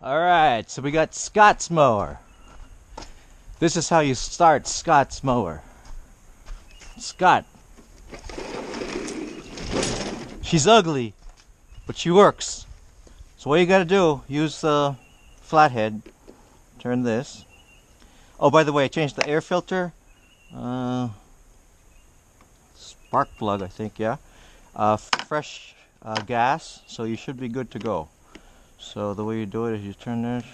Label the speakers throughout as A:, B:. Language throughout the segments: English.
A: Alright, so we got Scott's mower. This is how you start Scott's mower. Scott. She's ugly, but she works. So what you gotta do, use the flathead, turn this. Oh, by the way, I changed the air filter. Spark plug, I think, yeah. Fresh gas, so you should be good to go. So the way you do it is you turn this.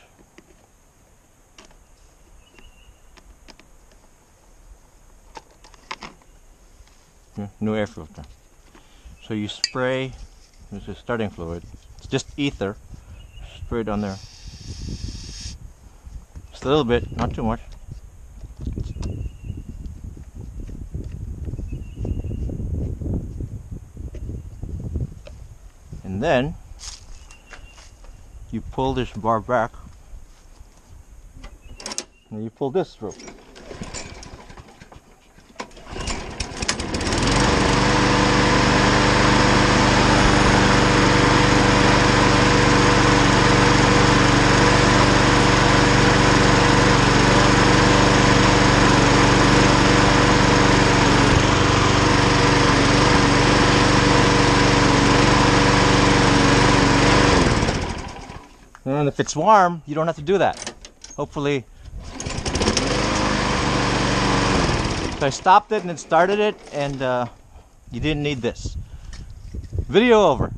A: New air filter. So you spray, this is starting fluid. It's just ether. Spray it on there. Just a little bit, not too much. And then you pull this bar back and you pull this through. And if it's warm, you don't have to do that. Hopefully. So I stopped it and then started it, and you didn't need this. Video over.